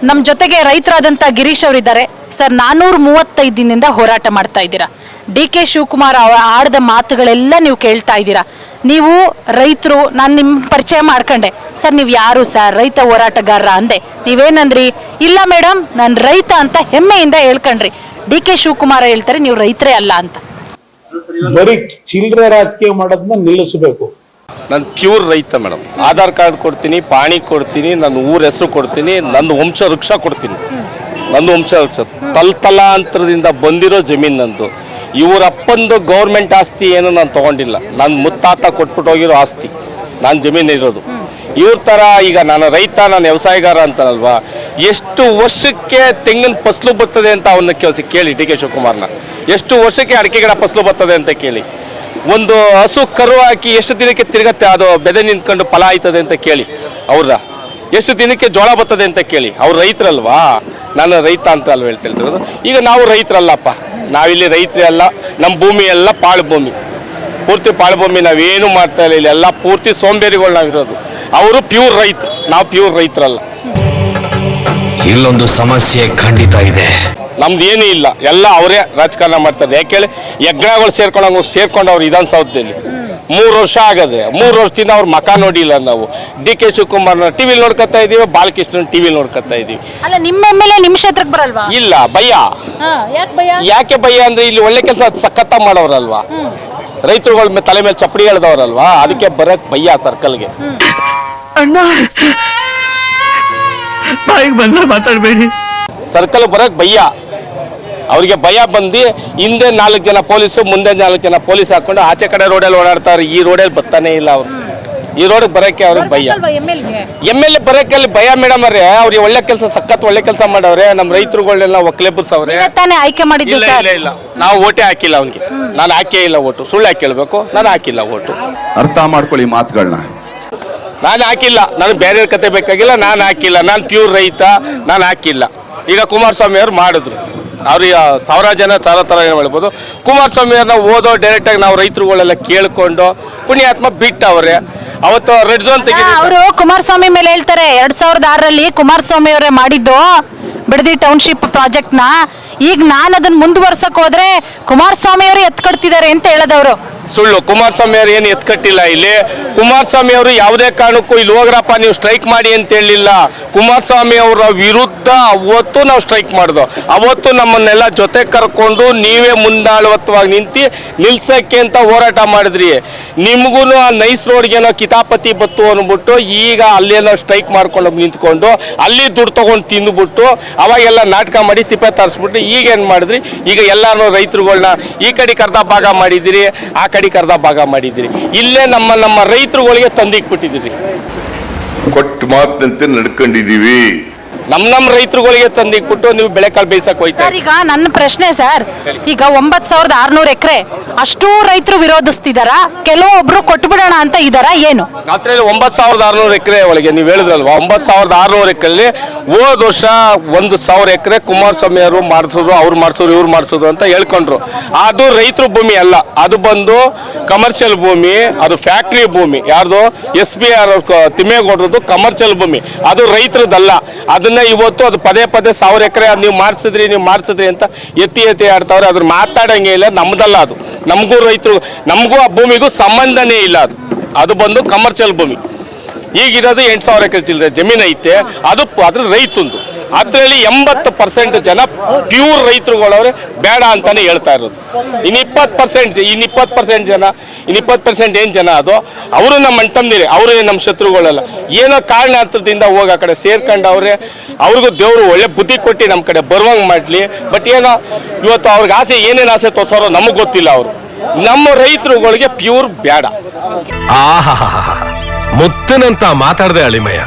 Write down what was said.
ನಮ್ಮ ಜೊತೆಗೆ ರೈತರಾದಂಥ ಗಿರೀಶ್ ಅವರಿದ್ದಾರೆ. ಸರ್, 435 ದಿನದಿಂದ ಹೋರಾಟ ಮಾಡ್ತಾ ಇದ್ದೀರಾ. DK ಶಿವಕುಮಾರ್ ಆಡಿದ ಮಾತುಗಳೆಲ್ಲ ನೀವು ಕೇಳ್ತಾ ಇದ್ದೀರಾ. ನೀವು ರೈತರು, ನಾನು ನಿಮ್ಮ ಪರಿಚಯ ಮಾಡ್ಕೊಂಡೆ. ಸರ್, ನೀವು ಯಾರು ಸರ್? ರೈತ ಹೋರಾಟಗಾರರ ಅಂದೆ. ನೀವೇನಂದ್ರಿ? ಇಲ್ಲ ಮೇಡಮ್, ನಾನು ರೈತ ಅಂತ ಹೆಮ್ಮೆಯಿಂದ ಹೇಳ್ಕೊಂಡ್ರಿ. DK ಶಿವಕುಮಾರ್ ಹೇಳ್ತಾರೆ ನೀವು ರೈತರೇ ಅಲ್ಲ ಅಂತ. ಬರೀ ಚಿಲ್ಲರೆ ರಾಜಕೀಯ ಮಾಡೋದನ್ನ ನಿಲ್ಲಿಸಬೇಕು. ನಾನು ಪ್ಯೂರ್ ರೈತ ಮೇಡಮ್. ಆಧಾರ್ ಕಾರ್ಡ್ ಕೊಡ್ತೀನಿ, ಪಾಣಿ ಕೊಡ್ತೀನಿ, ನನ್ನ ಊರ ಹೆಸರು ಕೊಡ್ತೀನಿ, ನನ್ನ ವಂಶ ವೃಕ್ಷ ಕೊಡ್ತೀನಿ. ನನ್ನ ವಂಶ ವೃಕ್ಷ ತಲಾಂತರದಿಂದ ಬಂದಿರೋ ಜಮೀನು ನಂದು. ಇವ್ರ ಅಪ್ಪಂದು ಗೌರ್ಮೆಂಟ್ ಆಸ್ತಿ ಏನು ನಾನು ತೊಗೊಂಡಿಲ್ಲ. ನನ್ನ ಮುತ್ತಾತ ಕೊಟ್ಬಿಟ್ಟು ಹೋಗಿರೋ ಆಸ್ತಿ ನಾನು ಜಮೀನು ಇರೋದು. ಇವ್ರ ಥರ ಈಗ ನಾನು ರೈತ, ನಾನು ವ್ಯವಸಾಯಗಾರ ಅಂತಾನಲ್ವಾ, ಎಷ್ಟು ವರ್ಷಕ್ಕೆ ತೆಂಗಿನ ಫಸಲು ಬರ್ತದೆ ಅಂತ ಅವನ್ನ ಕೇಳಿ DK ಶಿವಕುಮಾರ್ನ. ಎಷ್ಟು ವರ್ಷಕ್ಕೆ ಅಡಿಕೆ ಗಿಡ ಫಸಲು ಬರ್ತದೆ ಅಂತ ಕೇಳಿ. ಒಂದು ಹಸು ಕರು ಹಾಕಿ ಎಷ್ಟು ದಿನಕ್ಕೆ ತಿರುಗತ್ತೆ ಅದು ಬೆದೆ ನಿಂತ್ಕೊಂಡು ಫಲ ಆಯ್ತದೆ ಅಂತ ಕೇಳಿ. ಅವ್ರ ಎಷ್ಟು ದಿನಕ್ಕೆ ಜೋಳ ಬರ್ತದೆ ಅಂತ ಕೇಳಿ. ಅವ್ರು ರೈತರಲ್ವಾ? ನಾನು ರೈತ ಅಂತ ಅಲ್ವ ಹೇಳ್ತಿರೋದು. ಈಗ ನಾವು ರೈತರಲ್ಲಪ್ಪ, ನಾವಿಲ್ಲಿ ರೈತರೇ ಅಲ್ಲ. ನಮ್ಮ ಭೂಮಿ ಎಲ್ಲ ಪಾಳು ಭೂಮಿ, ಪೂರ್ತಿ ಪಾಳು ಭೂಮಿ. ನಾವೇನು ಮಾಡ್ತಾ ಇಲ್ಲ, ಇಲ್ಲೆಲ್ಲ ಪೂರ್ತಿ ಸೋಂಬೇರಿಗಳು ನಾವಿರೋದು. ಅವರು ಪ್ಯೂರ್ ರೈತರು, ನಾವು ಪ್ಯೂರ್ ರೈತರಲ್ಲ. ಇಲ್ಲೊಂದು ಸಮಸ್ಯೆ ಖಂಡಿತ ಇದೆ. ನಮ್ದು ಏನೂ ಇಲ್ಲ, ಎಲ್ಲ ಅವರೇ ರಾಜಕಾರಣ ಮಾಡ್ತಾರೆ. ಯಾಕೇಳಿ ಯಜ್ಞಗಳು ಸೇರ್ಕೊಂಡವ್ರು ವಿಧಾನಸೌಧದಲ್ಲಿ 3 ವರ್ಷ ಆಗದೆ. 3 ವರ್ಷದಿಂದ ಅವ್ರ ಮಕ ನೋಡಿಲ್ಲ ನಾವು. DK ಶಿವಕುಮಾರ್ನ ಟಿವಿಲಿ ನೋಡ್ಕೊತಾ ಇದೀವಿ, ಬಾಲಕೃಷ್ಣನ್ ಟಿವಿಲಿ ನೋಡ್ಕೊತಾ ಇದೀವಿ. ಅಲ್ಲ, ನಿಮ್ಮ MLA ನಿಮ್ಮ ಕ್ಷೇತ್ರಕ್ಕೆ ಬರಲ್ವಾ? ಇಲ್ಲ, ಭಯ. ಯಾಕೆ ಭಯ ಅಂದ್ರೆ ಇಲ್ಲಿ ಒಳ್ಳೆ ಕೆಲಸ ಸಖತ್ತ ಮಾಡೋರಲ್ವಾ, ರೈತರುಗಳ ತಲೆ ಮೇಲೆ ಚಪ್ಪಡಿ ಎಳೆದವ್ರಲ್ವಾ, ಅದಕ್ಕೆ ಬರಕ್ ಭಯ ಸರ್ಕಲ್ಗೆ. ಅಣ್ಣ, ಬಾಯಿಗೆ ಬಂದ ಮಾತಾಡಬೇಡಿ. ಸರ್ಕಲ್ ಬರಕ್ ಭಯ. ಅವ್ರಿಗೆ ಭಯ ಬಂದು ಹಿಂದೆ 4 ಜನ ಪೊಲೀಸು, ಮುಂದೆ 4 ಜನ ಪೊಲೀಸ್ ಹಾಕೊಂಡು ಆಚೆ ಕಡೆ ರೋಡಲ್ಲಿ ಓಡಾಡ್ತಾರೆ. ಈ ರೋಡಲ್ಲಿ ಬರ್ತಾನೆ ಇಲ್ಲ ಅವರು. ಈ ರೋಡ್ ಬರಕ್ಕೆ ಅವ್ರಿಗೆ ಭಯ. MLA ಬರಕ್ಕೆ ಅಲ್ಲಿ ಭಯ ಮೇಡಮ್ ಅವ್ರೆ. ಅವ್ರಿಗೆ ಒಳ್ಳೆ ಕೆಲಸ, ಸಖತ್ ಒಳ್ಳೆ ಕೆಲಸ ಮಾಡವ್ರೆ. ನಮ್ಮ ರೈತರುಗಳನ್ನೆಲ್ಲ ಒಕ್ಕಲೆಬ್ಬಿಸವ್ರೆ. ಆಯ್ಕೆ ಮಾಡಿದ್ದು ಸರ್? ಇಲ್ಲ, ನಾವು ಓಟೇ ಹಾಕಿಲ್ಲ ಅವ್ನಿಗೆ. ನಾನು ಹಾಕೇ ಇಲ್ಲ ಓಟು. ಸುಳ್ಳು ಹಾಕಿ ಹೇಳ್ಬೇಕು, ನಾನು ಹಾಕಿಲ್ಲ ಓಟು. ಅರ್ಥ ಮಾಡ್ಕೊಳ್ಳಿ ಮಾತುಗಳನ್ನ. ನಾನು ಹಾಕಿಲ್ಲ, ನನಗೆ ಬೇರೆ ಕತೆ ಬೇಕಾಗಿಲ್ಲ. ನಾನು ಹಾಕಿಲ್ಲ, ನಾನು ಪ್ಯೂರ್ ರೈತ, ನಾನು ಹಾಕಿಲ್ಲ. ಈಗ ಕುಮಾರಸ್ವಾಮಿ ಅವ್ರು ಮಾಡಿದ್ರು, ಅವ್ರಿಗೆ 1000 ಜನ ಥರ ಏನು ಮಾಡ್ಬೋದು. ಕುಮಾರಸ್ವಾಮಿ ಅವ್ರನ್ನ ಓದೋ ಡೈರೆಕ್ಟಾಗಿ ನಾವು ರೈತರುಗಳೆಲ್ಲ ಕೇಳ್ಕೊಂಡು ಪುಣ್ಯಾತ್ಮ ಬಿಟ್ಟವ್ರೆ. ಅವತ್ತು ರೆಡ್ ಝೋನ್ ಅವರು ಕುಮಾರಸ್ವಾಮಿ ಮೇಲೆ ಹೇಳ್ತಾರೆ 2006ರಲ್ಲಿ ಕುಮಾರಸ್ವಾಮಿ ಅವರೇ ಮಾಡಿದ್ದು ಬಿಡದಿ ಟೌನ್ಶಿಪ್ ಪ್ರಾಜೆಕ್ಟ್ನ. ಈಗ ನಾನು ಅದನ್ನ ಮುಂದುವರ್ಸಕ್ ಹೋದ್ರೆ ಕುಮಾರಸ್ವಾಮಿ ಅವರು ಎತ್ಕೊಡ್ತಿದ್ದಾರೆ ಅಂತ ಹೇಳದವರು. ಸುಳ್ಳು. ಕುಮಾರಸ್ವಾಮಿ ಅವರು ಏನು ಎತ್ಕಟ್ಟಿಲ್ಲ. ಇಲ್ಲಿ ಕುಮಾರಸ್ವಾಮಿ ಅವರು ಯಾವುದೇ ಕಾರಣಕ್ಕೂ ಇಲ್ಲಿ ಹೋಗ್ರಪ್ಪ ನೀವು ಸ್ಟ್ರೈಕ್ ಮಾಡಿ ಅಂತ ಹೇಳಿಲ್ಲ. ಕುಮಾರಸ್ವಾಮಿ ಅವರ ವಿರುದ್ಧ ಅವತ್ತು ನಾವು ಸ್ಟ್ರೈಕ್ ಮಾಡಿದ್ವು. ಅವತ್ತು ನಮ್ಮನ್ನೆಲ್ಲ ಜೊತೆ ಕರ್ಕೊಂಡು ನೀವೇ ಮುಂದಾಳವತ್ವಾಗಿ ನಿಲ್ಸಕ್ಕೆ ಅಂತ ಹೋರಾಟ ಮಾಡಿದ್ರಿ. ನಿಮಗೂ ಆ ನೈಸ್ ರೋಡ್ಗೇನೋ ಕಿತಾಪತಿ ಬತ್ತು ಅಂದ್ಬಿಟ್ಟು ಈಗ ಅಲ್ಲೇನೋ ಸ್ಟ್ರೈಕ್ ಮಾಡ್ಕೊಂಡು ನಿಂತ್ಕೊಂಡು ಅಲ್ಲಿ ದುಡ್ಡು ತೊಗೊಂಡು ತಿಂದುಬಿಟ್ಟು ಅವಾಗೆಲ್ಲ ನಾಟಕ ಮಾಡಿ ತಿಪ್ಪೆ ತರಿಸ್ಬಿಟ್ಟು ಈಗೇನು ಮಾಡಿದ್ರಿ? ಈಗ ಎಲ್ಲರೂ ರೈತರುಗಳನ್ನ ಈ ಕಡೆ ಅರ್ಧ ಭಾಗ ಮಾಡಿದಿರಿ, ಆ ಕಡೆ ಅರ್ಧ ಭಾಗ ಮಾಡಿದಿರಿ. ಇಲ್ಲೇ ನಮ್ಮ ರೈತರುಗಳಿಗೆ ತಂದಿಕ್ಬಿಟ್ಟಿದ್ದೀರಿ. ಕೊಟ್ಟು ಮಾತಿನಂತೆ ನಡ್ಕೊಂಡಿದೀವಿ. ನಮ್ಮ ರೈತರುಗಳಿಗೆ ತಂದಿಕ್ಬಿಟ್ಟು ನೀವು ಬೆಳೆಕಾಳು ಬೇಯಿಸಕ್ ಹೋಯ್ತಾ. ಈಗ ನನ್ನ ಪ್ರಶ್ನೆ ಸರ್, ಈಗ 9600 ಎಕರೆ ಅಷ್ಟು ರೈತರು ವಿರೋಧಿಸ್ತಿದಾರ, ಕೆಲವೊಬ್ರು ಕೊಟ್ಟು ಬಿಡೋಣ ಅಂತ ಇದಾರ, ಏನು? ರಾತ್ರಿಯಲ್ಲಿ 9600 ಎಕರೆ ಒಳಗೆ ನೀವು ಹೇಳಿದ್ರಲ್ವಾ, 9600 ಎಕರೆಯಲ್ಲಿ ಹೋದ ವರ್ಷ 1000 ಎಕರೆ ಕುಮಾರಸ್ವಾಮಿ ಅವರು ಮಾಡಿಸೋದು, ಅವ್ರು ಮಾಡಿಸೋರು, ಇವ್ರು ಮಾಡಿಸೋದು ಅಂತ ಹೇಳ್ಕೊಂಡ್ರು. ಅದು ರೈತರ ಭೂಮಿ ಅಲ್ಲ, ಅದು ಬಂದು ಕಮರ್ಷಿಯಲ್ ಭೂಮಿ, ಅದು ಫ್ಯಾಕ್ಟ್ರಿ ಭೂಮಿ. ಯಾರ್ದು? SBR ತಿಮ್ಮೇಗೌಡರದು ಕಮರ್ಷಿಯಲ್ ಭೂಮಿ, ಅದು ರೈತರದಲ್ಲ. ಅದನ್ನ ಇವತ್ತು ಅದು ಪದೇ 1000 ಎಕರೆ ನೀವು ಮಾಡಿಸಿದ್ರಿ ಅಂತ ಎತ್ತಿ ಆಡ್ತಾವ್ರೆ. ಅದ್ರ ಮಾತಾಡಂಗೆ ಇಲ್ಲ. ನಮ್ದಲ್ಲ ಅದು, ನಮಗೂ ರೈತರು, ನಮಗೂ ಆ ಭೂಮಿಗೂ ಸಂಬಂಧನೇ ಇಲ್ಲ. ಅದು ಬಂದು ಕಮರ್ಷಿಯಲ್ ಭೂಮಿ. ಈಗಿರೋದು 8000 ಎಕರೆ ಚಿಲ್ಲರೆ ಜಮೀನು ಐತೆ, ಅದ್ರ ರೈತಂದು. ಅದರಲ್ಲಿ 80% ಜನ ಪ್ಯೂರ್ ರೈತರುಗಳವ್ರೆ, ಬೇಡ ಅಂತಾನೆ ಹೇಳ್ತಾ ಇರೋದು. ಇನ್ನು 20% ಜನ, 20% ಏನು ಜನ ಅದು ಅವರು ನಮ್ಮ ಅಣ್ತಂದಿರಿ, ಅವರು ನಮ್ಮ ಶತ್ರುಗಳಲ್ಲ. ಏನೋ ಕಾರಣಾಂತರದಿಂದ ಹೋಗಿ ಆ ಕಡೆ ಸೇರ್ಕೊಂಡವ್ರೆ. ಅವ್ರಿಗೂ ದೇವರು ಒಳ್ಳೆ ಬುದ್ಧಿ ಕೊಟ್ಟು ನಮ್ಮ ಕಡೆ ಬರುವಂಗೆ ಮಾಡಲಿ. ಬಟ್ ಏನೋ ಇವತ್ತು ಅವ್ರಿಗೆ ಆಸೆ, ಏನೇನು ಆಸೆ ತೋರ್ಸೋರೋ ನಮಗೆ ಗೊತ್ತಿಲ್ಲ. ಅವರು ನಮ್ಮ ರೈತರುಗಳಿಗೆ ಪ್ಯೂರ್ ಬೇಡ. ಮುತ್ತಿನಂತ ಮಾತಾಡದೆ ಅಳಿಮಯ್ಯ.